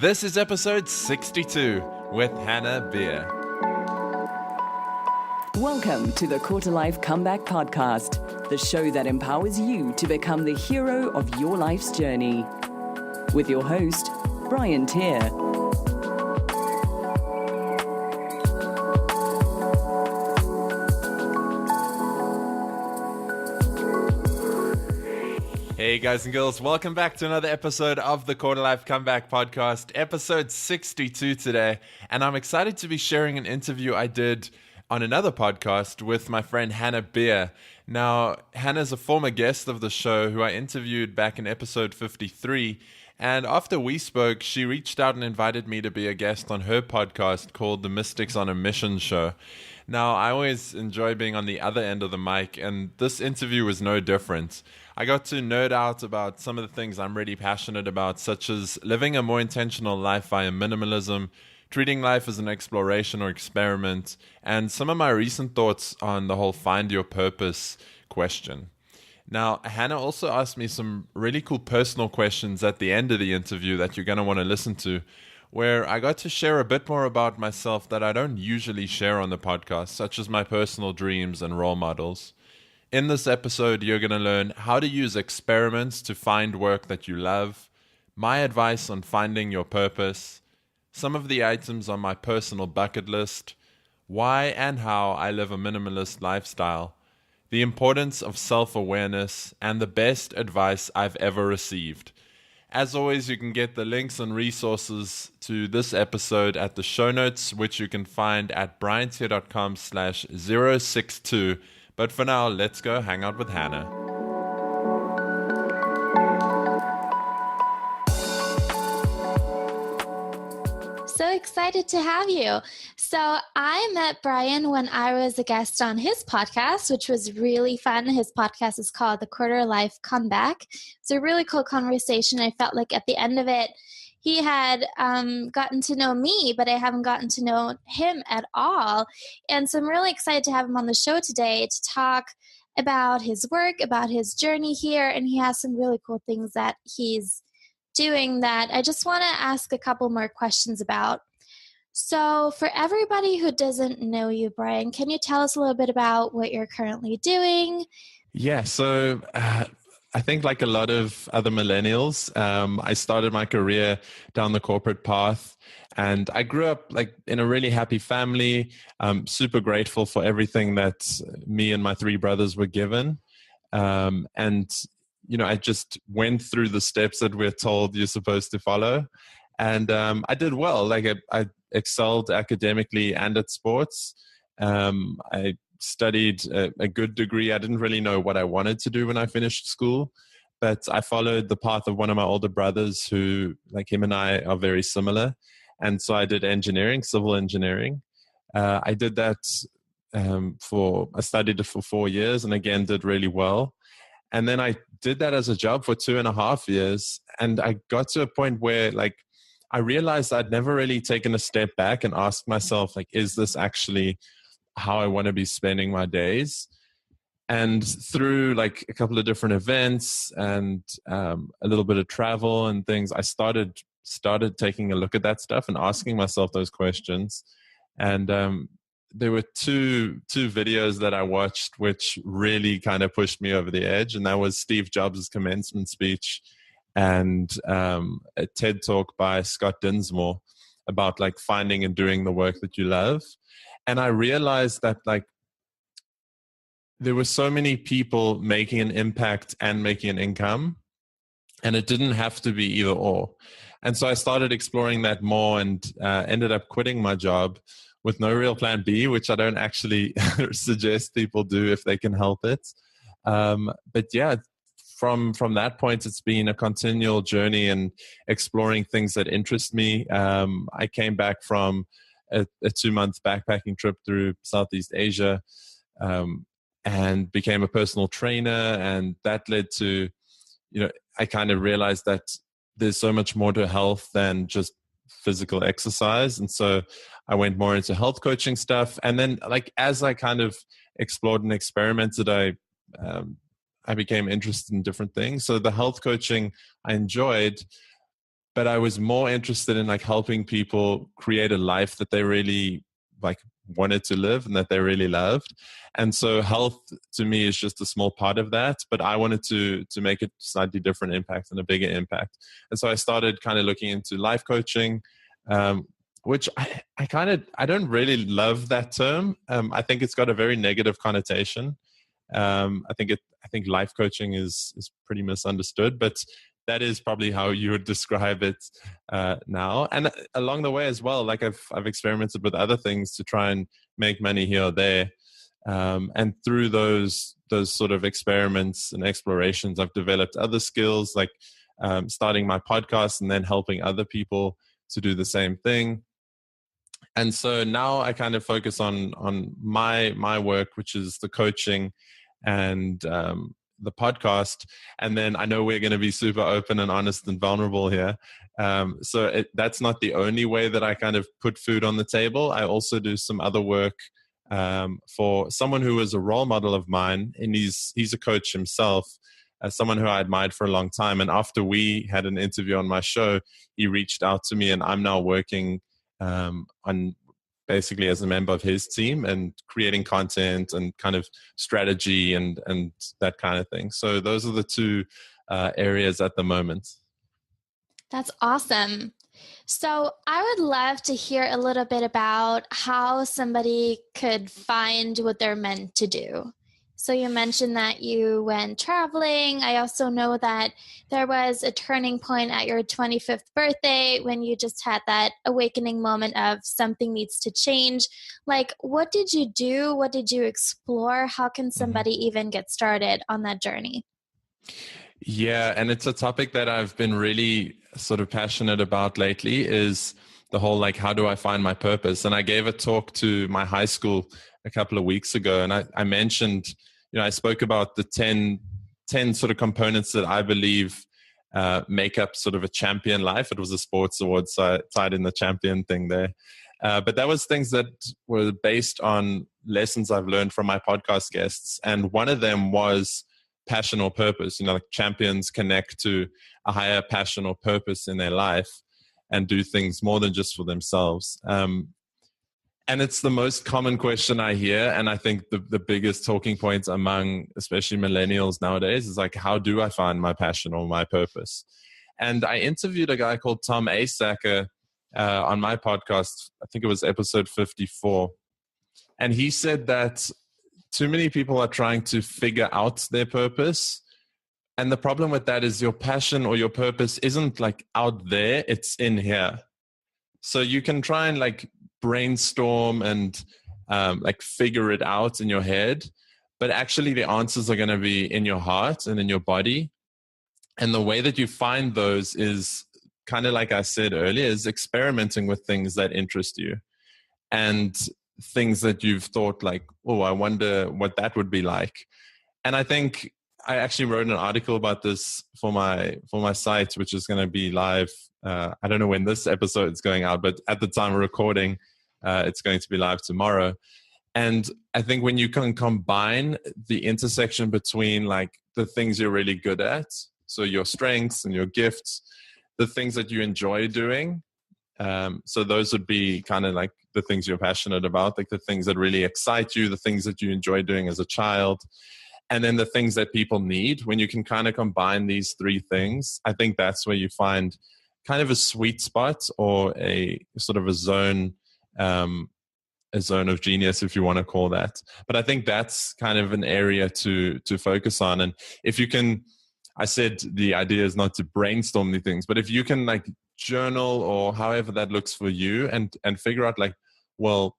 This is episode 62 with Hanna Bier. Welcome to the Quarter Life Comeback Podcast, the show that empowers you to become the hero of your life's journey. With your host, Brian Tier. Hey guys and girls, welcome back to another episode of the Quarter Life Comeback Podcast, episode 62 today. And I'm excited to be sharing an interview I did on another podcast with my friend Hanna Bier. Now, Hannah's a former guest of the show who I interviewed back in episode 53. And after we spoke, she reached out and invited me to be a guest on her podcast called the Mystics on a Mission show. Now, I always enjoy being on the other end of the mic, and this interview was no different. I got to nerd out about some of the things I'm really passionate about, such as living a more intentional life via minimalism, treating life as an exploration or experiment, and some of my recent thoughts on the whole find your purpose question. Now, Hanna also asked me some really cool personal questions at the end of the interview that you're going to want to listen to, where I got to share a bit more about myself that I don't usually share on the podcast, such as my personal dreams and role models. In this episode, you're going to learn how to use experiments to find work that you love, my advice on finding your purpose, some of the items on my personal bucket list, why and how I live a minimalist lifestyle, the importance of self-awareness, and the best advice I've ever received. As always, you can get the links and resources to this episode at the show notes, which you can find at briantier.com/062. But for now, let's go hang out with Hanna. So excited to have you. So I met Brian when I was a guest on his podcast, which was really fun. His podcast is called The Quarter Life Comeback. It's a really cool conversation. I felt like at the end of it, he had gotten to know me, but I haven't gotten to know him at all. And so I'm really excited to have him on the show today to talk about his work, about his journey here. And he has some really cool things that he's doing that I just want to ask a couple more questions about. So for everybody who doesn't know you, Brian, can you tell us a little bit about what you're currently doing? Yeah, so I think like a lot of other millennials, I started my career down the corporate path, and I grew up like in a really happy family. Super grateful for everything that me and my three brothers were given. And you know, I just went through the steps that we're told you're supposed to follow. And I did well. Like I excelled academically and at sports. I studied a good degree. I didn't really know what I wanted to do when I finished school, but I followed the path of one of my older brothers who, like him and I, are very similar. And so I did engineering, civil engineering. I did that I studied it for 4 years and again did really well. And then I did that as a job for 2.5 years. And I got to a point where like I realized I'd never really taken a step back and asked myself, like, is this actually how I want to be spending my days? And through like a couple of different events and a little bit of travel and things, I started taking a look at that stuff and asking myself those questions. And there were two videos that I watched which really kind of pushed me over the edge, and that was Steve Jobs' commencement speech and a TED Talk by Scott Dinsmore about like finding and doing the work that you love. And I realized that like there were so many people making an impact and making an income, and it didn't have to be either or. And so I started exploring that more and ended up quitting my job with no real plan B, which I don't actually suggest people do if they can help it. But yeah, from that point, it's been a continual journey and exploring things that interest me. I came back from a 2-month backpacking trip through Southeast Asia and became a personal trainer. And that led to, you know, I kind of realized that there's so much more to health than just physical exercise. And so I went more into health coaching stuff. And then like, as I kind of explored and experimented, I became interested in different things. So the health coaching I enjoyed, but I was more interested in like helping people create a life that they really like wanted to live and that they really loved. And so health to me is just a small part of that, but I wanted to make a slightly different impact and a bigger impact. And so I started kind of looking into life coaching, which I don't really love that term. I think it's got a very negative connotation. I think life coaching is pretty misunderstood, but that is probably how you would describe it now. And along the way as well, like I've experimented with other things to try and make money here or there. And through those sort of experiments and explorations, I've developed other skills like starting my podcast and then helping other people to do the same thing. And so now I kind of focus on my work, which is the coaching and the podcast. And then I know we're going to be super open and honest and vulnerable here. So that's not the only way that I kind of put food on the table. I also do some other work for someone who was a role model of mine, and he's a coach himself, someone who I admired for a long time. And after we had an interview on my show, he reached out to me, and I'm now working on basically as a member of his team and creating content and kind of strategy and that kind of thing. So those are the two areas at the moment. That's awesome. So I would love to hear a little bit about how somebody could find what they're meant to do. So you mentioned that you went traveling. I also know that there was a turning point at your 25th birthday when you just had that awakening moment of something needs to change. Like, what did you do? What did you explore? How can somebody even get started on that journey? Yeah, and it's a topic that I've been really sort of passionate about lately, is the whole like, how do I find my purpose? And I gave a talk to my high school a couple of weeks ago, and I mentioned, I spoke about the 10 sort of components that I believe make up sort of a champion life. It was a sports award side in the champion thing there. But that was things that were based on lessons I've learned from my podcast guests. And one of them was passion or purpose. Like champions connect to a higher passion or purpose in their life and do things more than just for themselves. And it's the most common question I hear. And I think the biggest talking points among especially millennials nowadays is like, how do I find my passion or my purpose? And I interviewed a guy called Tom Asacker on my podcast. I think it was episode 54. And he said that too many people are trying to figure out their purpose. And the problem with that is your passion or your purpose isn't like out there, it's in here. So you can try and like brainstorm and like figure it out in your head, but actually the answers are going to be in your heart and in your body. And the way that you find those is kind of like I said earlier, is experimenting with things that interest you and things that you've thought like, oh, I wonder what that would be like. And I think I actually wrote an article about this for my site, which is going to be live. I don't know when this episode is going out, but at the time of recording, it's going to be live tomorrow. And I think when you can combine the intersection between like the things you're really good at, so your strengths and your gifts, the things that you enjoy doing, so those would be kind of like the things you're passionate about, like the things that really excite you, the things that you enjoy doing as a child, and then the things that people need. When you can kind of combine these three things, I think that's where you find kind of a sweet spot or a sort of a zone of genius, if you want to call that. But I think that's kind of an area to focus on. And if you can, I said the idea is not to brainstorm the things, but if you can like journal or however that looks for you and figure out like, well,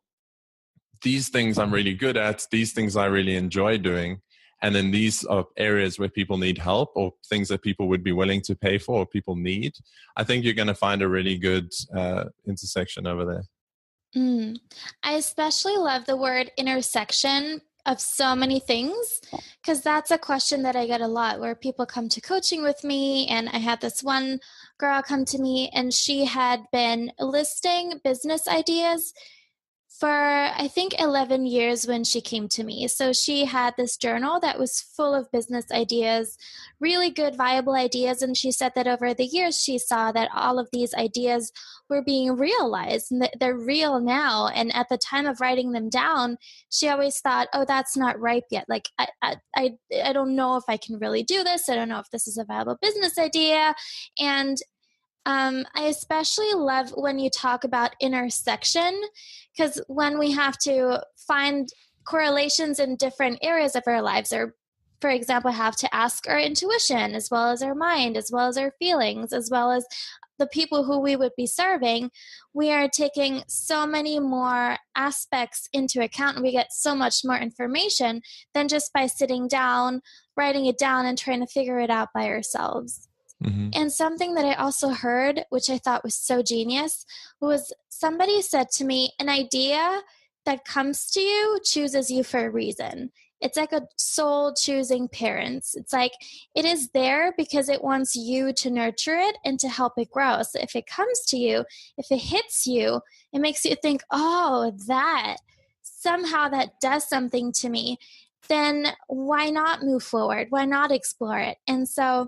these things I'm really good at, these things I really enjoy doing, and then these are areas where people need help or things that people would be willing to pay for or people need, I think you're going to find a really good intersection over there. I especially love the word intersection of so many things, because that's a question that I get a lot where people come to coaching with me. And I had this one girl come to me and she had been listing business ideas for, I think, 11 years when she came to me. So she had this journal that was full of business ideas, really good, viable ideas. And she said that over the years, she saw that all of these ideas were being realized and that they're real now. And at the time of writing them down, she always thought, oh, that's not ripe yet. Like, I don't know if I can really do this. I don't know if this is a viable business idea. And I especially love when you talk about intersection, because when we have to find correlations in different areas of our lives, or, for example, have to ask our intuition as well as our mind, as well as our feelings, as well as the people who we would be serving, we are taking so many more aspects into account, and we get so much more information than just by sitting down, writing it down, and trying to figure it out by ourselves. Mm-hmm. And something that I also heard, which I thought was so genius, was somebody said to me, an idea that comes to you chooses you for a reason. It's like a soul choosing parents. It's like it is there because it wants you to nurture it and to help it grow. So if it comes to you, if it hits you, it makes you think, oh, that somehow that does something to me, then why not move forward? Why not explore it? And so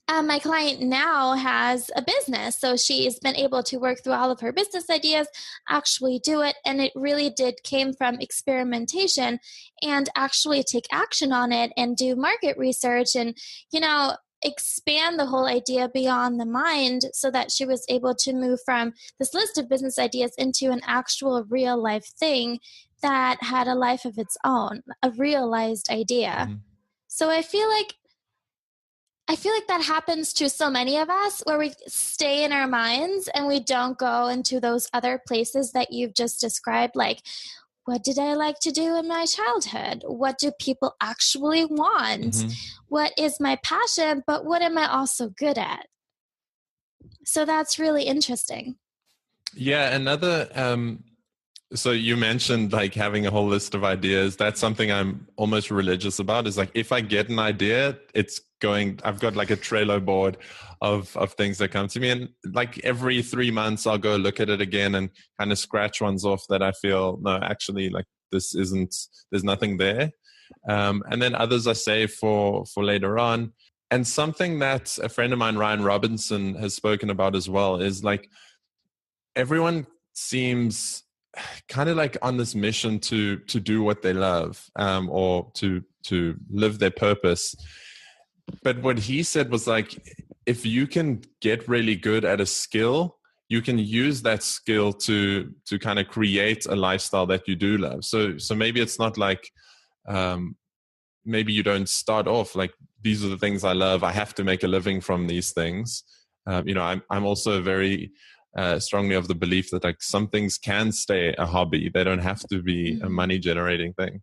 my client now has a business, so she's been able to work through all of her business ideas, actually do it, and it really came from experimentation and actually take action on it and do market research and, expand the whole idea beyond the mind, so that she was able to move from this list of business ideas into an actual real life thing that had a life of its own, a realized idea. Mm-hmm. So I feel like that happens to so many of us, where we stay in our minds and we don't go into those other places that you've just described. Like, what did I like to do in my childhood? What do people actually want? Mm-hmm. What is my passion? But what am I also good at? So that's really interesting. Yeah, so you mentioned like having a whole list of ideas. That's something I'm almost religious about, is like, if I get an idea, I've got like a Trello board of things that come to me. And like every 3 months, I'll go look at it again and kind of scratch ones off that I feel, no, actually, like there's nothing there. And then others I save for later on. And something that a friend of mine, Ryan Robinson, has spoken about as well is like, everyone seems kind of like on this mission to do what they love, or to live their purpose. But what he said was like, if you can get really good at a skill, you can use that skill to kind of create a lifestyle that you do love. So maybe it's not like, maybe you don't start off like, these are the things I love, I have to make a living from these things. I'm also very strongly of the belief that like some things can stay a hobby. They don't have to be a money generating thing.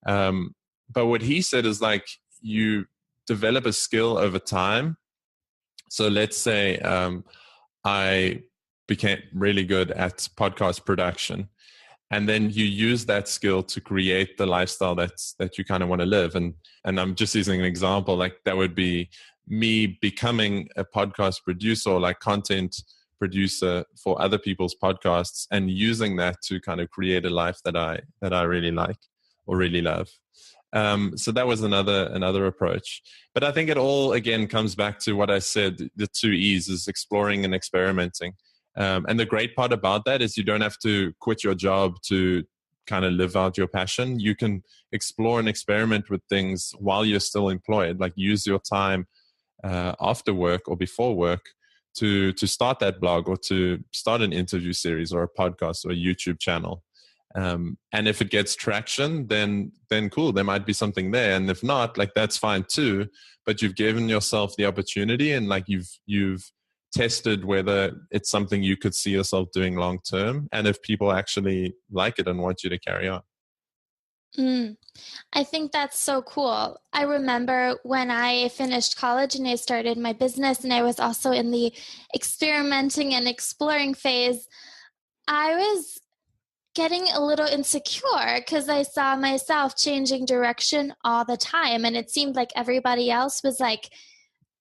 But what he said is like, you develop a skill over time. So let's say I became really good at podcast production, and then you use that skill to create the lifestyle that you kind of want to live. And I'm just using an example, like that would be me becoming a podcast producer, or like content producer for other people's podcasts, and using that to kind of create a life that I really like or really love. So that was another approach. But I think it all, again, comes back to what I said, the 2 E's is exploring and experimenting. And the great part about that is you don't have to quit your job to kind of live out your passion. You can explore and experiment with things while you're still employed, like use your time after work or before work to start that blog, or to start an interview series or a podcast or a YouTube channel. And if it gets traction, then cool, there might be something there. And if not, like that's fine too. But you've given yourself the opportunity, and like you've tested whether it's something you could see yourself doing long term, and if people actually like it and want you to carry on. I think that's so cool. I remember when I finished college and I started my business, and I was also in the experimenting and exploring phase, I was getting a little insecure because I saw myself changing direction all the time. And it seemed like everybody else was like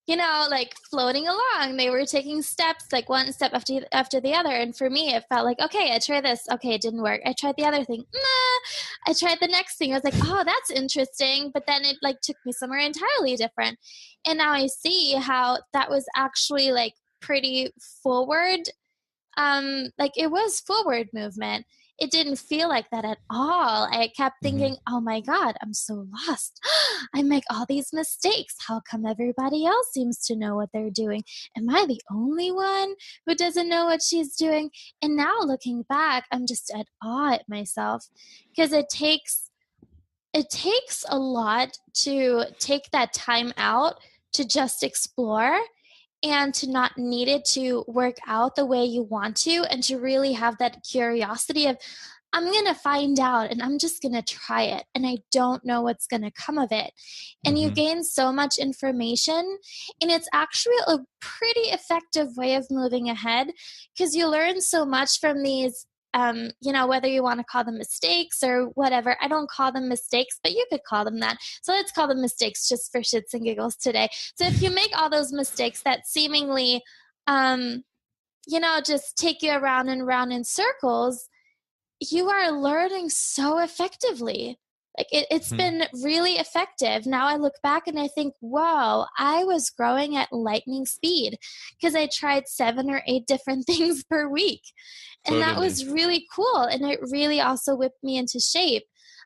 like floating along. They were taking steps, like one step after the other. And for me, it felt like, okay, I tried this. Okay, it didn't work. I tried the other thing. Nah. I tried the next thing. I was like, oh, that's interesting. But then it like took me somewhere entirely different. And now I see how that was actually like pretty forward. Like it was forward movement. It didn't feel like that at all. I kept thinking, oh my God, I'm so lost. I make all these mistakes. How come everybody else seems to know what they're doing? Am I the only one who doesn't know what she's doing? And now looking back, I'm just at awe at myself, because it takes a lot to take that time out to just explore and to not need it to work out the way you want to, and to really have that curiosity of, I'm going to find out and I'm just going to try it. And I don't know what's going to come of it. And you gain so much information, and it's actually a pretty effective way of moving ahead, because you learn so much from these whether you want to call them mistakes or whatever. I don't call them mistakes, but you could call them that. So let's call them mistakes just for shits and giggles today. So if you make all those mistakes that seemingly, just take you around and around in circles, you are learning so effectively. Like it's been really effective. Now I look back and I think, whoa, I was growing at lightning speed, because I tried 7 or 8 different things per week. And that was really cool. And it really also whipped me into shape.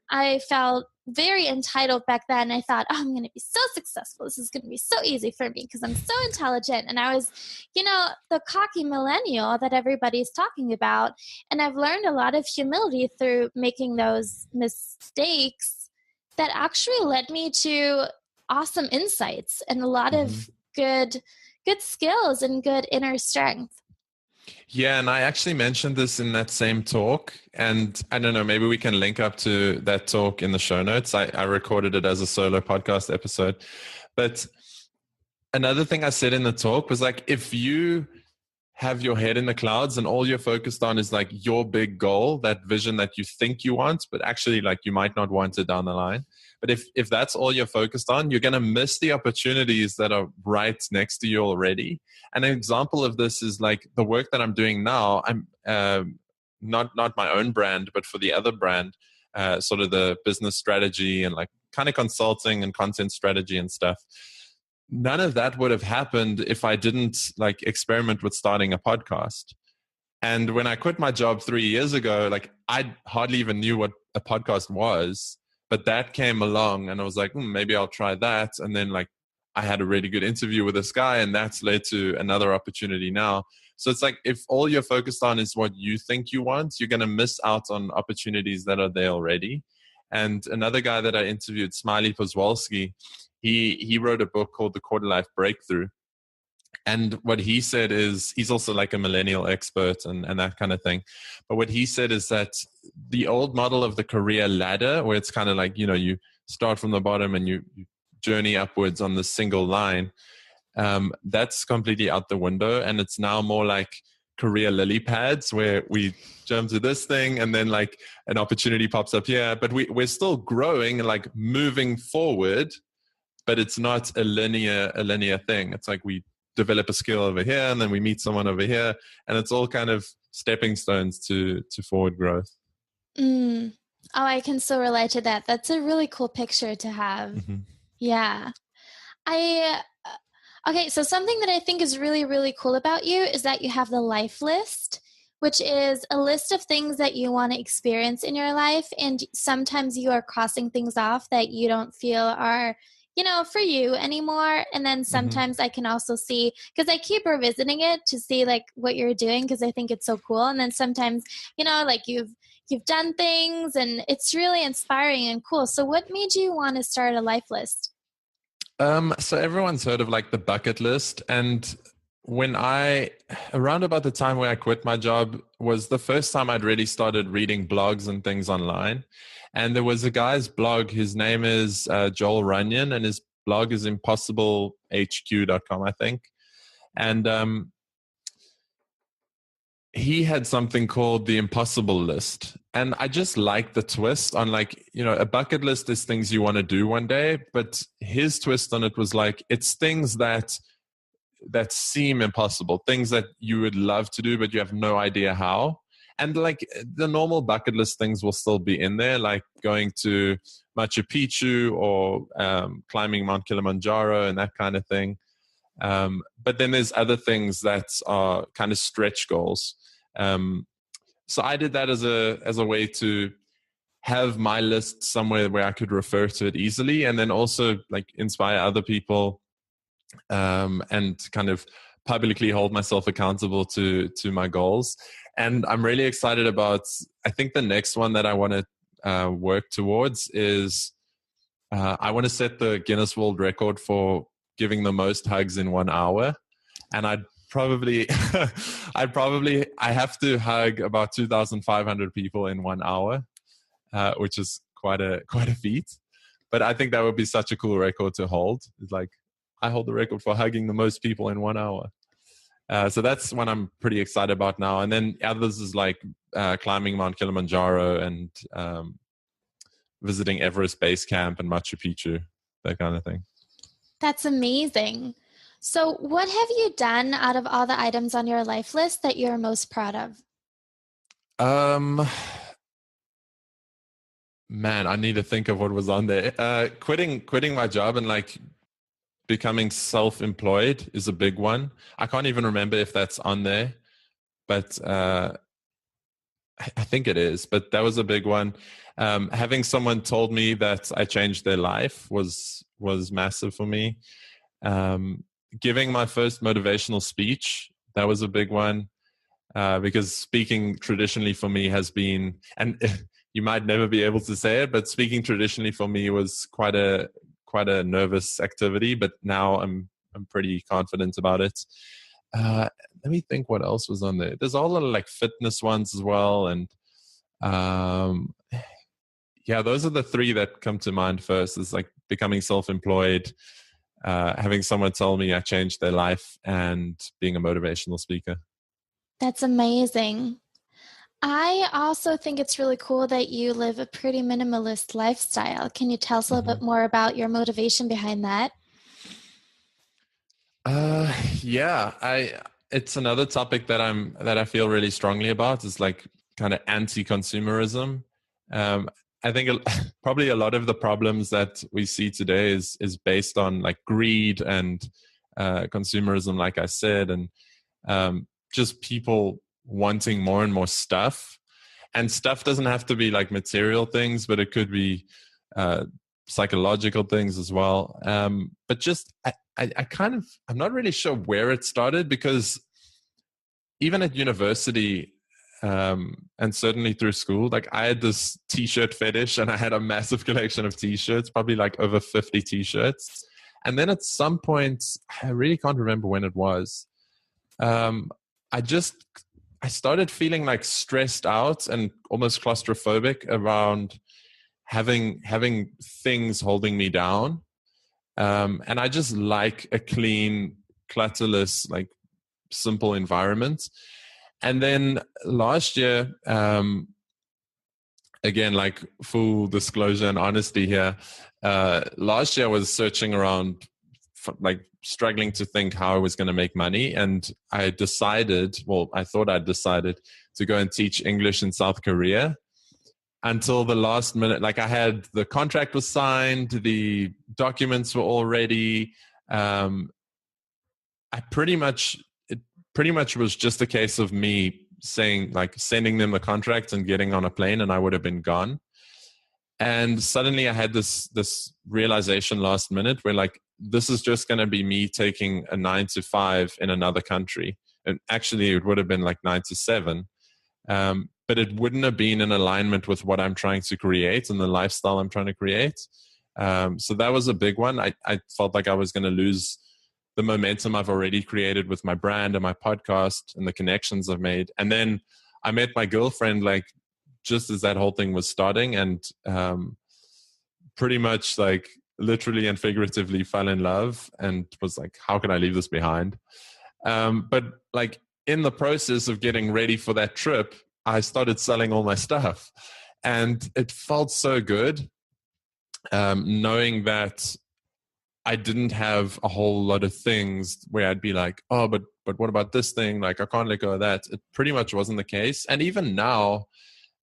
I felt very entitled back then. I thought, oh, I'm going to be so successful. This is going to be so easy for me because I'm so intelligent. And I was, the cocky millennial that everybody's talking about. And I've learned a lot of humility through making those mistakes that actually led me to awesome insights and a lot of good skills and good inner strength. Yeah, and I actually mentioned this in that same talk, and I don't know, maybe we can link up to that talk in the show notes. I recorded it as a solo podcast episode. But another thing I said in the talk was like, if you have your head in the clouds and all you're focused on is like your big goal, that vision that you think you want, but actually like you might not want it down the line. But if that's all you're focused on, you're going to miss the opportunities that are right next to you already. And an example of this is like the work that I'm doing now. I'm not my own brand, but for the other brand, sort of the business strategy and like kind of consulting and content strategy and stuff. None of that would have happened if I didn't like experiment with starting a podcast. And when I quit my job 3 years ago, like I hardly even knew what a podcast was, but that came along and I was like, maybe I'll try that. And then like I had a really good interview with this guy, and that's led to another opportunity now. So it's like, if all you're focused on is what you think you want, you're going to miss out on opportunities that are there already. And another guy that I interviewed, Smiley Pozwalski, he wrote a book called The Quarter Life Breakthrough. And what he said is, he's also like a millennial expert and that kind of thing. But what he said is that the old model of the career ladder, where it's kind of like, you start from the bottom and you journey upwards on the single line, that's completely out the window. And it's now more like career lily pads, where we jump to this thing and then like an opportunity pops up here. But we're still growing and like moving forward, but it's not a linear thing. It's like we develop a skill over here and then we meet someone over here, and it's all kind of stepping stones to forward growth. Oh, I can so relate to that. That's a really cool picture to have. Yeah. Okay, so something that I think is really, really cool about you is that you have the life list, which is a list of things that you want to experience in your life. And sometimes you are crossing things off that you don't feel are, for you anymore. And then sometimes I can also see, because I keep revisiting it to see like what you're doing, because I think it's so cool. And then sometimes, like you've done things and it's really inspiring and cool. So what made you want to start a life list? So everyone's heard of like the bucket list. And when around about the time where I quit my job was the first time I'd really started reading blogs and things online. And there was a guy's blog, his name is Joel Runyon, and his blog is impossiblehq.com, I think. And he had something called the impossible list. And I just liked the twist on like, a bucket list is things you want to do one day, but his twist on it was like, it's things that that seem impossible, things that you would love to do, but you have no idea how. And like the normal bucket list things will still be in there, like going to Machu Picchu or climbing Mount Kilimanjaro and that kind of thing. But then there's other things that are kind of stretch goals. So I did that as a way to have my list somewhere where I could refer to it easily, and then also like inspire other people, and kind of publicly hold myself accountable to my goals. And I'm really excited about, I think the next one that I want to work towards is I want to set the Guinness World Record for giving the most hugs in 1 hour. And I have to hug about 2,500 people in 1 hour, which is quite a feat. But I think that would be such a cool record to hold. It's like, I hold the record for hugging the most people in 1 hour. So that's one I'm pretty excited about now. And then others is like climbing Mount Kilimanjaro and visiting Everest Base Camp and Machu Picchu, that kind of thing. That's amazing. So what have you done out of all the items on your life list that you're most proud of? Man, I need to think of what was on there. Quitting my job and like becoming self-employed is a big one. I can't even remember if that's on there, but I think it is. But that was a big one. Having someone told me that I changed their life was massive for me. Giving my first motivational speech, that was a big one, because speaking traditionally for me has been, and you might never be able to say it, but speaking traditionally for me was quite a nervous activity, but now I'm pretty confident about it. Let me think what else was on there. There's all the like fitness ones as well, and yeah, those are the three that come to mind first. Is like becoming self-employed, having someone tell me I changed their life, and being a motivational speaker. That's amazing. I also think it's really cool that you live a pretty minimalist lifestyle. Can you tell us a little bit more about your motivation behind that? Yeah, it's another topic that I feel really strongly about. Is like kind of anti-consumerism. I think probably a lot of the problems that we see today is based on like greed and consumerism, like I said, and just people wanting more and more stuff. And stuff doesn't have to be like material things, but it could be psychological things as well. But just I'm not really sure where it started, because even at university, and certainly through school, like I had this t-shirt fetish, and I had a massive collection of t-shirts, probably like over 50 t-shirts. And then at some point, I really can't remember when it was, I started feeling like stressed out and almost claustrophobic around having things holding me down. And I just like a clean, clutterless, like simple environment. And then last year, again, like full disclosure and honesty here, last year I was searching around, like struggling to think how I was going to make money. And I thought I'd decided to go and teach English in South Korea until the last minute. Like I had, the contract was signed, the documents were all ready. It pretty much was just a case of me saying, like, sending them the contract and getting on a plane, and I would have been gone. And suddenly I had this realization last minute where, like, this is just going to be me taking a 9 to 5 in another country. And actually it would have been like 9 to 7. But it wouldn't have been in alignment with what I'm trying to create and the lifestyle I'm trying to create. So that was a big one. I felt like I was going to lose the momentum I've already created with my brand and my podcast and the connections I've made. And then I met my girlfriend, like, just as that whole thing was starting, and pretty much, like, literally and figuratively fell in love and was like, how can I leave this behind? But like, in the process of getting ready for that trip, I started selling all my stuff, and it felt so good, knowing that I didn't have a whole lot of things where I'd be like, oh, but what about this thing? Like, I can't let go of that. It pretty much wasn't the case. And even now,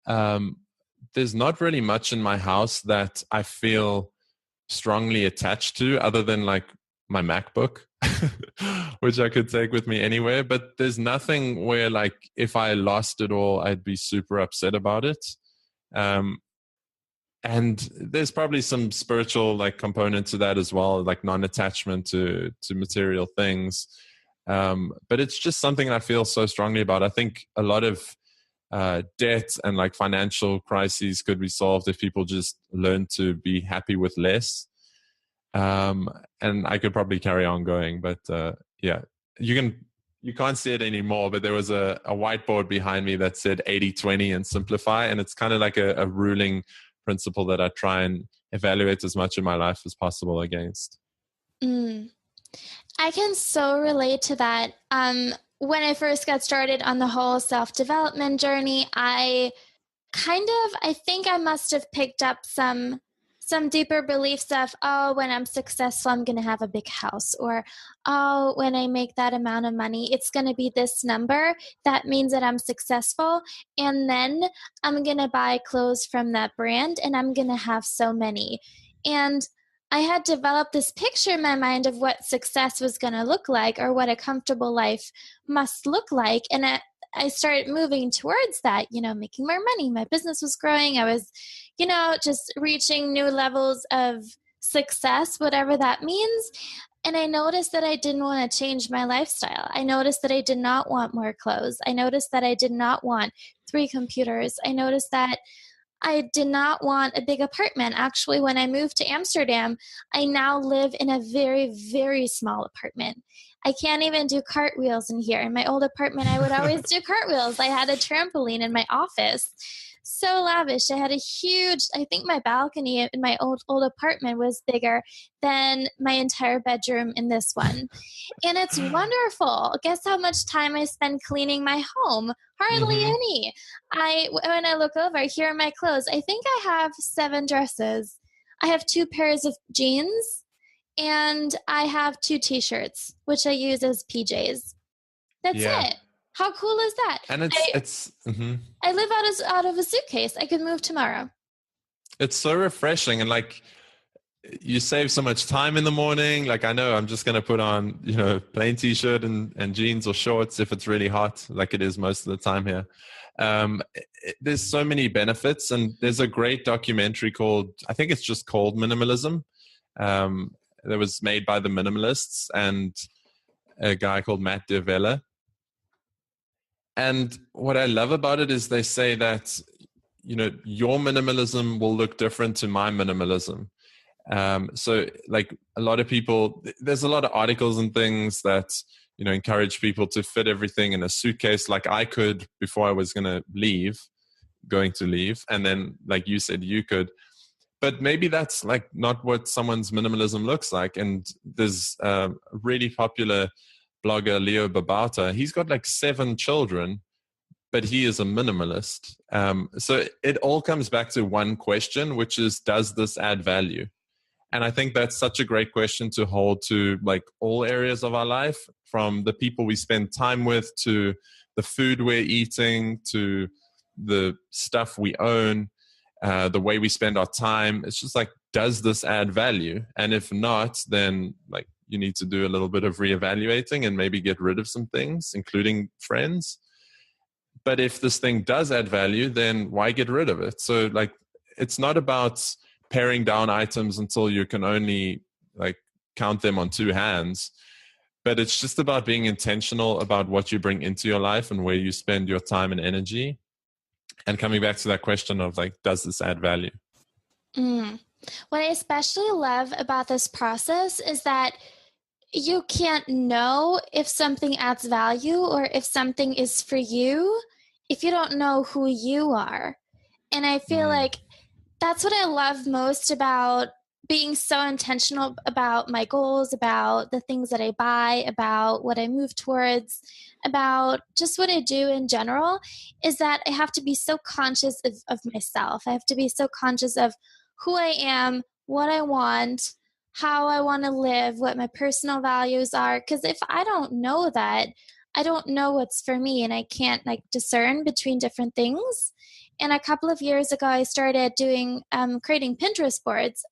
there's not really much in my house that I feel strongly attached to, other than like my MacBook, which I could take with me anywhere. But there's nothing where, like, if I lost it all, I'd be super upset about it. And there's probably some spiritual like component to that as well, like non-attachment to material things. But it's just something I feel so strongly about. I think a lot of debt and like financial crises could be solved if people just learn to be happy with less. And I could probably carry on going, but yeah, you can't see it anymore, but there was a whiteboard behind me that said 80-20 and simplify. And it's kind of like a ruling principle that I try and evaluate as much in my life as possible against. I can so relate to that. When I first got started on the whole self-development journey, I think I must have picked up some deeper beliefs of, oh, when I'm successful, I'm going to have a big house, or, oh, when I make that amount of money, it's going to be this number. That means that I'm successful. And then I'm going to buy clothes from that brand and I'm going to have so many. And I had developed this picture in my mind of what success was going to look like, or what a comfortable life must look like. And I started moving towards that, making more money. My business was growing. I was, just reaching new levels of success, whatever that means. And I noticed that I didn't want to change my lifestyle. I noticed that I did not want more clothes. I noticed that I did not want 3 computers. I noticed that I did not want a big apartment. Actually, when I moved to Amsterdam, I now live in a very, very small apartment. I can't even do cartwheels in here. In my old apartment, I would always do cartwheels. I had a trampoline in my office. So lavish. I had I think my balcony in my old apartment was bigger than my entire bedroom in this one. And it's wonderful. Guess how much time I spend cleaning my home? Hardly any. When I look over, here are my clothes. I think I have 7 dresses. I have 2 pairs of jeans, and I have 2 t-shirts, which I use as PJs. That's it. How cool is that? And I live out of a suitcase. I could move tomorrow. It's so refreshing, and like, you save so much time in the morning. Like, I know I'm just going to put on, plain t-shirt and jeans or shorts if it's really hot, like it is most of the time here. There's so many benefits, and there's a great documentary I think it's just called Minimalism. That was made by the Minimalists and a guy called Matt D'Avella. And what I love about it is they say that, your minimalism will look different to my minimalism. So like a lot of people, there's a lot of articles and things that, encourage people to fit everything in a suitcase like I could before I was going to leave. And then, like you said, you could. But maybe that's like not what someone's minimalism looks like. And there's a really popular blogger, Leo Babauta. He's got like 7 children, but he is a minimalist. So it all comes back to one question, which is, does this add value? And I think that's such a great question to hold to like all areas of our life, from the people we spend time with, to the food we're eating, to the stuff we own, the way we spend our time. It's just like, does this add value? And if not, then like, you need to do a little bit of reevaluating and maybe get rid of some things, including friends. But if this thing does add value, then why get rid of it? So like, it's not about paring down items until you can only like count them on 2 hands, but it's just about being intentional about what you bring into your life and where you spend your time and energy. And coming back to that question of like, does this add value? What I especially love about this process is that you can't know if something adds value or if something is for you if you don't know who you are. And I feel like that's what I love most about being so intentional about my goals, about the things that I buy, about what I move towards, about just what I do in general, is that I have to be so conscious of myself. I have to be so conscious of who I am, what I want, how I want to live, what my personal values are. Because if I don't know that, I don't know what's for me, and I can't like discern between different things. And a couple of years ago, I started doing creating Pinterest boards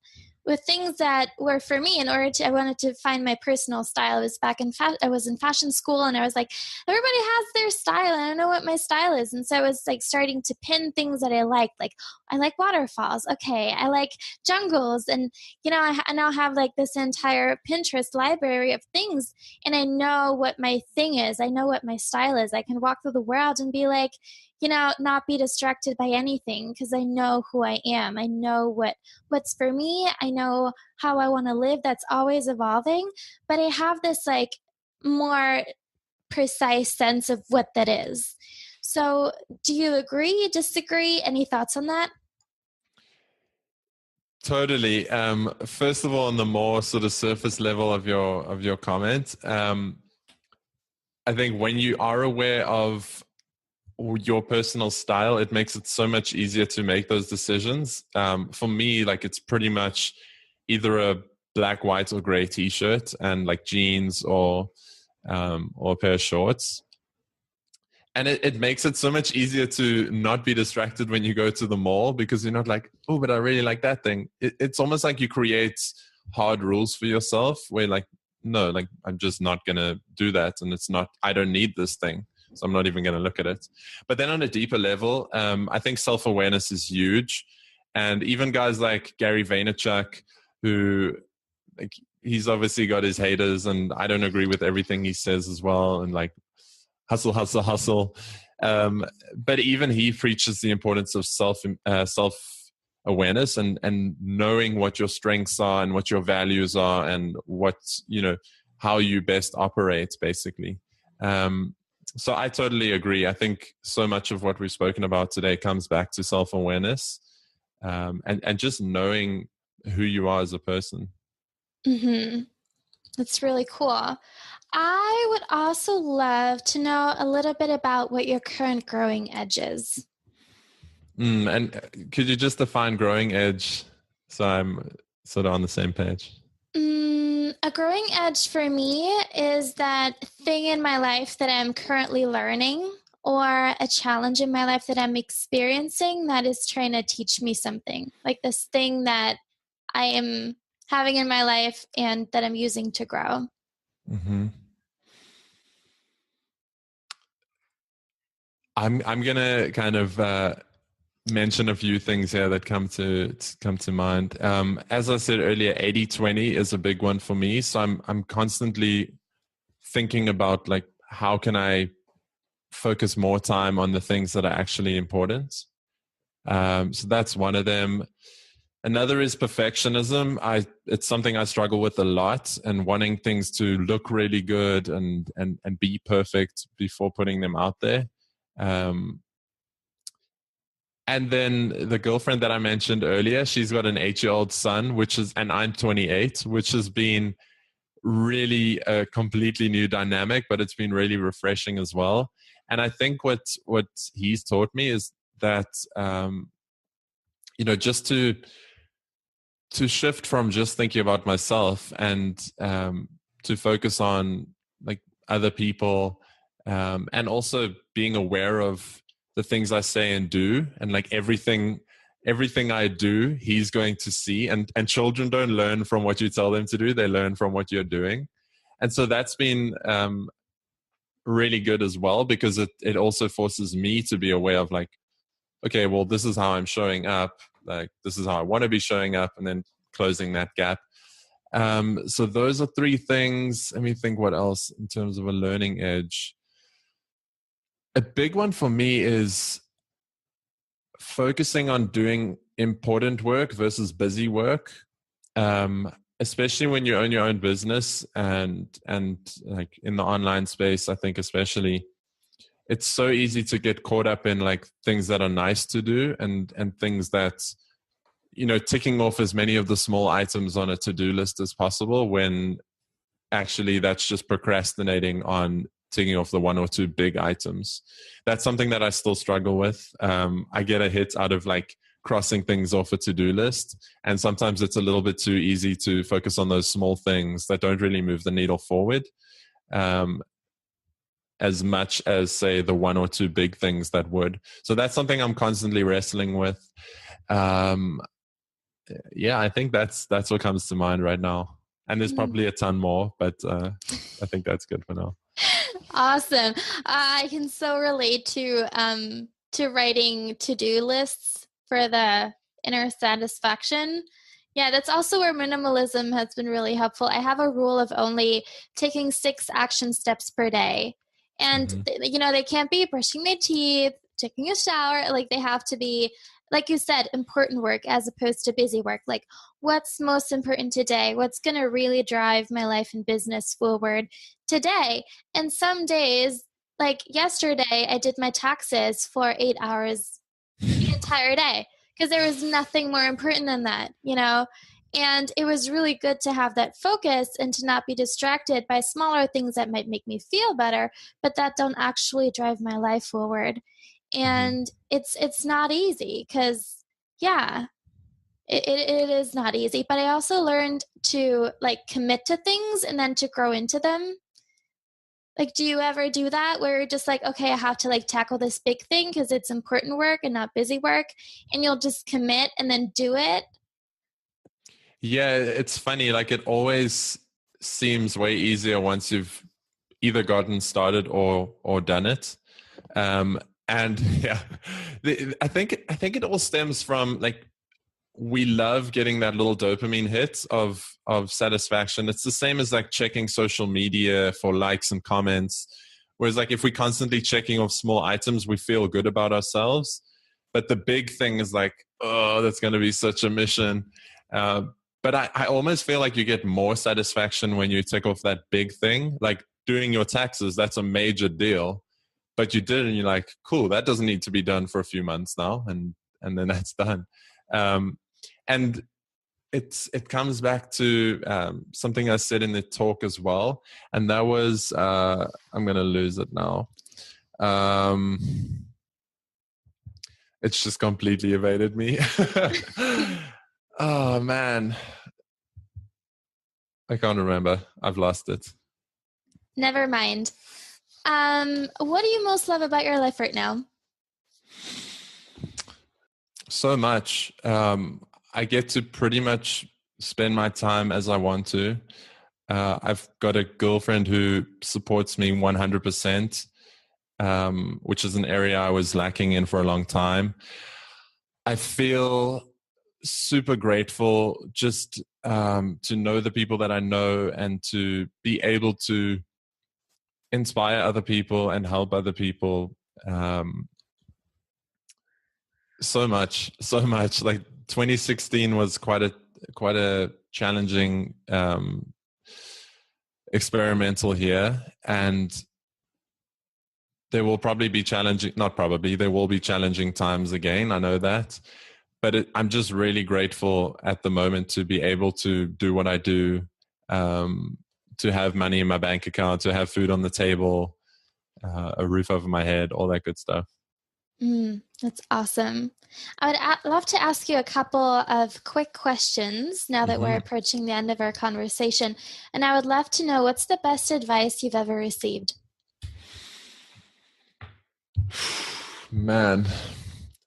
with things that were for me in order to, I wanted to find my personal style. I was back in, I was in fashion school, and I was like, everybody has their style, and I don't know what my style is. And so I was like starting to pin things that I liked. Like, I like waterfalls. Okay. I like jungles. And, you know, I now have like this entire Pinterest library of things, and I know what my thing is. I know what my style is. I can walk through the world and be like, you know, not be distracted by anything, because I know who I am. I know what's for me. I know how I want to live. That's always evolving. But I have this like more precise sense of what that is. So do you agree, disagree? Any thoughts on that? Totally. First of all, on the more sort of surface level of your comment, I think when you are aware of your personal style, it makes it so much easier to make those decisions. For me, like it's pretty much either a black, white, or gray T-shirt and like jeans or a pair of shorts. And it makes it so much easier to not be distracted when you go to the mall, because you're not like, oh, but I really like that thing. It's almost like you create hard rules for yourself where like, no, like I'm just not going to do that. And it's not, I don't need this thing, so I'm not even going to look at it. But then on a deeper level, I think self-awareness is huge. And even guys like Gary Vaynerchuk, who like, he's obviously got his haters, and I don't agree with everything he says as well. And like hustle, hustle, hustle. But even he preaches the importance of self-awareness and knowing what your strengths are and what your values are and what, you know, how you best operate basically. So I totally agree. I think so much of what we've spoken about today comes back to self-awareness, and just knowing who you are as a person. Mm-hmm. That's really cool. I would also love to know a little bit about what your current growing edge is. And could you just define growing edge so I'm sort of on the same page? A growing edge for me is that thing in my life that I'm currently learning, or a challenge in my life that I'm experiencing that is trying to teach me something. Like this thing that I am having in my life and that I'm using to grow. Mm-hmm. I'm gonna kind of mention a few things here that come to mind. As I said earlier, 80-20 is a big one for me. So I'm constantly thinking about like, how can I focus more time on the things that are actually important? So that's one of them. Another is perfectionism. It's something I struggle with a lot, and wanting things to look really good and be perfect before putting them out there. And then the girlfriend that I mentioned earlier, she's got an 8-year-old son, and I'm 28, which has been really a completely new dynamic, but it's been really refreshing as well. And I think what he's taught me is that, you know, just to shift from just thinking about myself and to focus on like other people, and also being aware of the things I say and do, and like everything I do, he's going to see. And children don't learn from what you tell them to do; they learn from what you're doing. And so that's been really good as well, because it also forces me to be aware of like, okay, well, this is how I'm showing up. Like, this is how I want to be showing up, and then closing that gap. So those are 3 things. Let me think what else in terms of a learning edge. A big one for me is focusing on doing important work versus busy work, especially when you own your own business and like in the online space. I think especially it's so easy to get caught up in like things that are nice to do and things that, you know, ticking off as many of the small items on a to-do list as possible, when actually that's just procrastinating on ticking off the 1 or 2 big items. That's something that I still struggle with. I get a hit out of like crossing things off a to-do list. And sometimes it's a little bit too easy to focus on those small things that don't really move the needle forward, as much as, say, the one or two big things that would. So that's something I'm constantly wrestling with. Yeah, I think that's what comes to mind right now. And there's probably a ton more, but I think that's good for now. Awesome. I can so relate to writing to-do lists for the inner satisfaction. Yeah, that's also where minimalism has been really helpful. I have a rule of only taking 6 action steps per day. And, they can't be brushing my teeth, taking a shower. Like, they have to be, like you said, important work as opposed to busy work. Like, what's most important today? What's going to really drive my life and business forward today? And some days, like yesterday, I did my taxes for 8 hours the entire day because there was nothing more important than that, And it was really good to have that focus and to not be distracted by smaller things that might make me feel better, but that don't actually drive my life forward. And it's not easy because, it is not easy. But I also learned to commit to things and then to grow into them. Like, do you ever do that where you're just like, okay, I have to tackle this big thing because it's important work and not busy work, and you'll just commit and then do it? Yeah, it's funny. It always seems way easier once you've either gotten started or done it. And yeah, I think it all stems from we love getting that little dopamine hit of satisfaction. It's the same as checking social media for likes and comments. Whereas if we're constantly checking off small items, we feel good about ourselves. But the big thing is oh, that's going to be such a mission. But I almost feel like you get more satisfaction when you tick off that big thing, like doing your taxes. That's a major deal. But you did it and you're like, cool, that doesn't need to be done for a few months now. And then that's done. And it comes back to something I said in the talk as well. And that was, I'm going to lose it now. It's just completely evaded me. Oh, man. I can't remember. I've lost it. Never mind. What do you most love about your life right now? So much. I get to pretty much spend my time as I want to. I've got a girlfriend who supports me 100%, which is an area I was lacking in for a long time. I feel super grateful just to know the people that I know and to be able to inspire other people and help other people. So much. 2016 was quite a challenging experimental year, and there will probably be there will be challenging times again. I know that, but I'm just really grateful at the moment to be able to do what I do, to have money in my bank account, to have food on the table, a roof over my head, all that good stuff. That's awesome. I would love to ask you a couple of quick questions now that we're approaching the end of our conversation. And I would love to know, what's the best advice you've ever received? Man,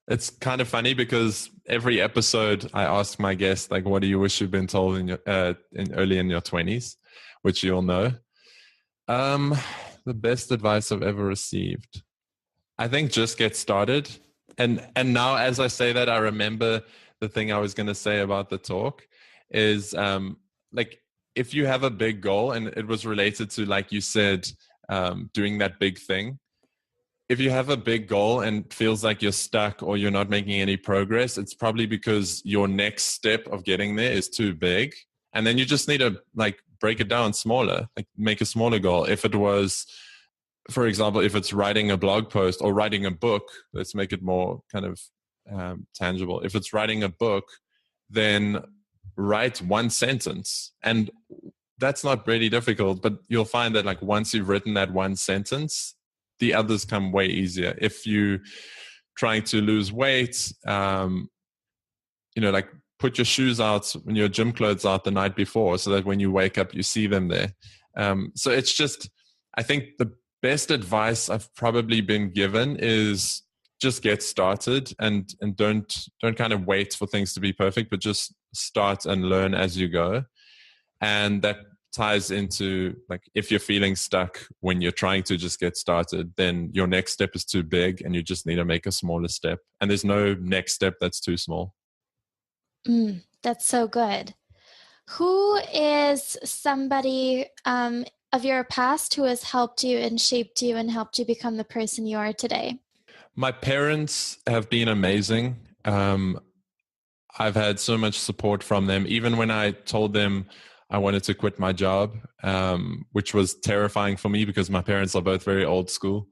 it's kind of funny because every episode I ask my guests, what do you wish you'd been told in your early in your 20s, which you all know. The best advice I've ever received, I think, just get started. And now as I say that, I remember the thing I was going to say about the talk is if you have a big goal, and it was related to, like you said, doing that big thing. If you have a big goal and feels like you're stuck or you're not making any progress, it's probably because your next step of getting there is too big. And then you just need to break it down smaller, make a smaller goal. If it was, for example, if it's writing a blog post or writing a book, let's make it more kind of tangible. If it's writing a book, then write one sentence. And that's not really difficult, but you'll find that once you've written that one sentence, the others come way easier. If you trying to lose weight, like put your shoes out and your gym clothes out the night before so that when you wake up, you see them there. So it's just, I think the best advice I've probably been given is just get started and don't kind of wait for things to be perfect, but just start and learn as you go. And that ties into, like, if you're feeling stuck when you're trying to just get started, then your next step is too big and you just need to make a smaller step. And there's no next step that's too small. That's so good. Who is somebody of your past who has helped you and shaped you and helped you become the person you are today? My parents have been amazing. I've had so much support from them, even when I told them I wanted to quit my job, which was terrifying for me because my parents are both very old school.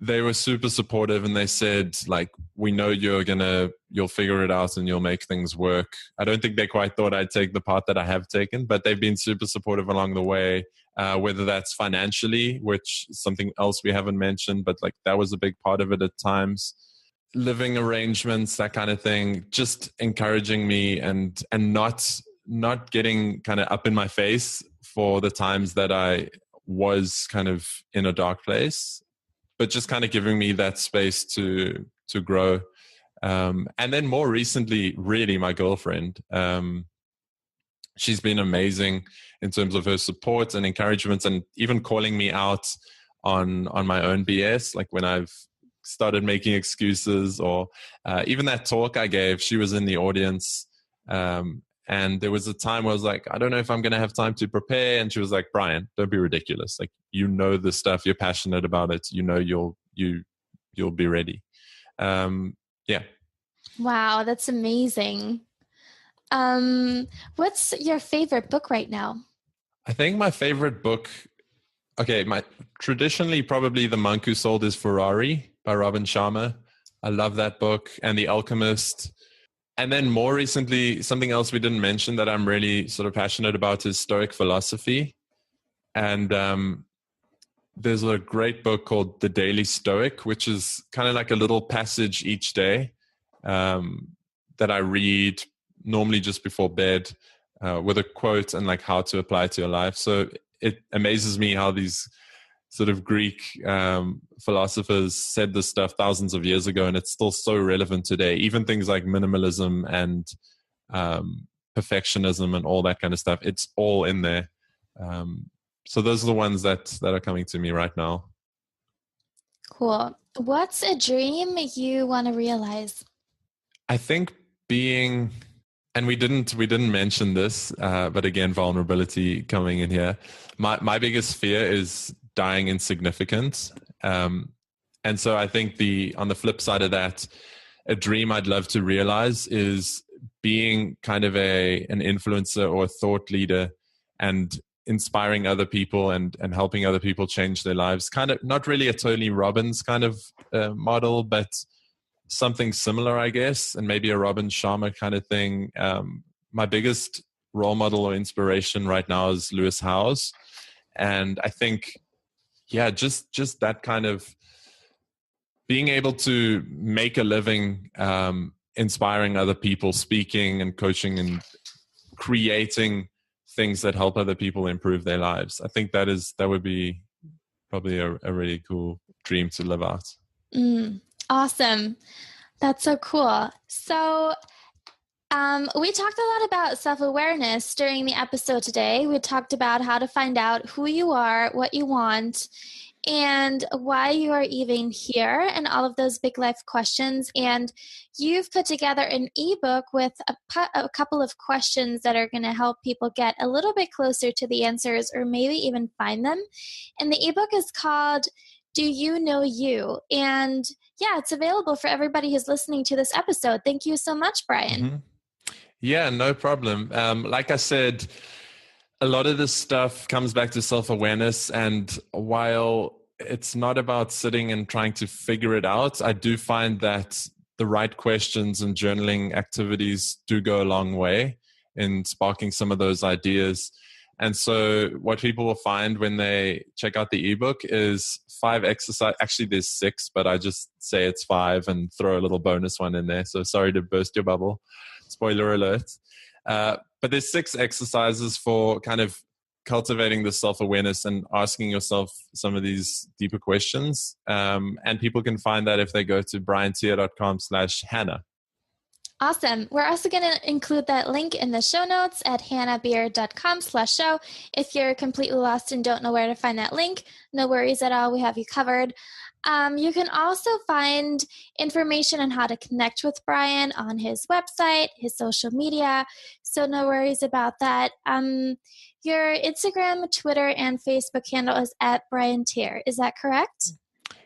They were super supportive and they said, like, we know you'll figure it out and you'll make things work. I don't think they quite thought I'd take the path that I have taken, but they've been super supportive along the way, whether that's financially, which is something else we haven't mentioned, but like that was a big part of it at times. Living arrangements, that kind of thing, just encouraging me and not getting kind of up in my face for the times that I was kind of in a dark place, but just kind of giving me that space to grow. And then more recently, really my girlfriend. She's been amazing in terms of her support and encouragement, and even calling me out on my own BS, like when I've started making excuses, or even that talk I gave, she was in the audience. And there was a time where I was like, I don't know if I'm going to have time to prepare. And she was like, Brian, don't be ridiculous. Like, you know the stuff, you're passionate about it. You know, you'll be ready. Yeah. Wow, that's amazing. What's your favorite book right now? I think my favorite book, traditionally probably The Monk Who Sold His Ferrari by Robin Sharma. I love that book, and The Alchemist. And then more recently, something else we didn't mention that I'm really sort of passionate about is Stoic philosophy. And there's a great book called The Daily Stoic, which is kind of like a little passage each day that I read normally just before bed with a quote and like how to apply it to your life. So it amazes me how these sort of Greek philosophers said this stuff thousands of years ago, and it's still so relevant today. Even things like minimalism and perfectionism and all that kind of stuff, it's all in there. So those are the ones that are coming to me right now. Cool. What's a dream you want to realize? I think and we didn't mention this, but again, vulnerability coming in here. My biggest fear is dying insignificant. And so I think on the flip side of that, a dream I'd love to realize is being kind of an influencer or a thought leader and inspiring other people and helping other people change their lives. Kind of not really a Tony Robbins kind of model, but something similar, I guess, and maybe a Robin Sharma kind of thing. My biggest role model or inspiration right now is Lewis Howes. And I think, just that kind of being able to make a living, inspiring other people, speaking and coaching and creating things that help other people improve their lives. I think that would be probably a really cool dream to live out. Awesome. That's so cool. So we talked a lot about self-awareness during the episode today. We talked about how to find out who you are, what you want, and why you are even here, and all of those big life questions. And you've put together an ebook with a couple of questions that are going to help people get a little bit closer to the answers, or maybe even find them. And the ebook is called Do You Know You? And it's available for everybody who's listening to this episode. Thank you so much, Brian. Mm-hmm. Yeah, no problem. Like I said, a lot of this stuff comes back to self-awareness. And while it's not about sitting and trying to figure it out, I do find that the right questions and journaling activities do go a long way in sparking some of those ideas. And so what people will find when they check out the ebook is 5 exercise. Actually, there's 6, but I just say it's 5 and throw a little bonus one in there. So sorry to burst your bubble. Spoiler alert. But there's 6 exercises for kind of cultivating the self-awareness and asking yourself some of these deeper questions. And people can find that if they go to briantier.com/Hanna. Awesome. We're also going to include that link in the show notes at hannabier.com/show. If you're completely lost and don't know where to find that link, no worries at all. We have you covered. You can also find information on how to connect with Brian on his website, his social media. So no worries about that. Your Instagram, Twitter, and Facebook handle is at Brian Tier. Is that correct?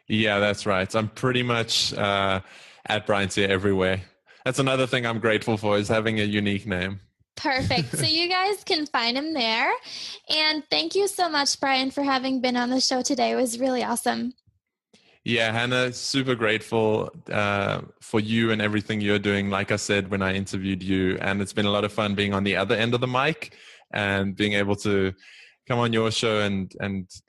Yeah, that's right. I'm pretty much at Brian Tier everywhere. That's another thing I'm grateful for, is having a unique name. Perfect. So you guys can find him there. And thank you so much, Brian, for having been on the show today. It was really awesome. Yeah, Hanna, super grateful for you and everything you're doing, like I said when I interviewed you. And it's been a lot of fun being on the other end of the mic and being able to come on your show and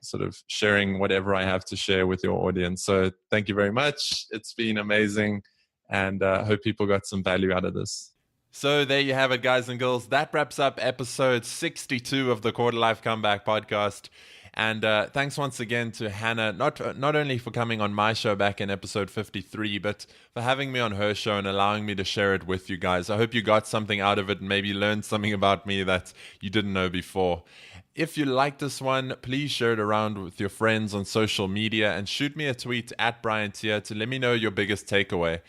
sort of sharing whatever I have to share with your audience. So thank you very much. It's been amazing. And I hope people got some value out of this. So there you have it, guys and girls. That wraps up episode 62 of the Quarter Life Comeback podcast. And thanks once again to Hanna, not only for coming on my show back in episode 53, but for having me on her show and allowing me to share it with you guys. I hope you got something out of it and maybe learned something about me that you didn't know before. If you like this one, please share it around with your friends on social media and shoot me a tweet at Brian Tier to let me know your biggest takeaway.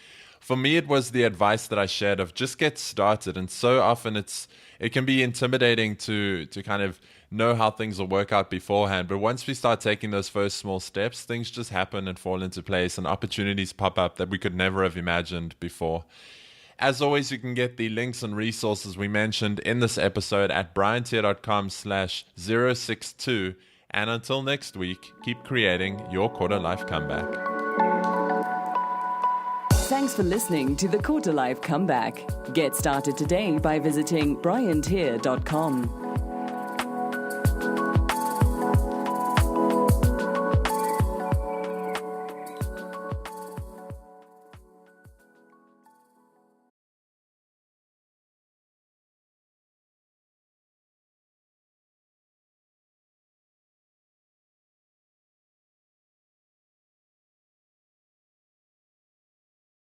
For me, it was the advice that I shared of just get started. And so often it can be intimidating to kind of know how things will work out beforehand. But once we start taking those first small steps, things just happen and fall into place and opportunities pop up that we could never have imagined before. As always, you can get the links and resources we mentioned in this episode at briantier.com/062. And until next week, keep creating your quarter life comeback. Thanks for listening to the Quarter Life Comeback. Get started today by visiting briantier.com.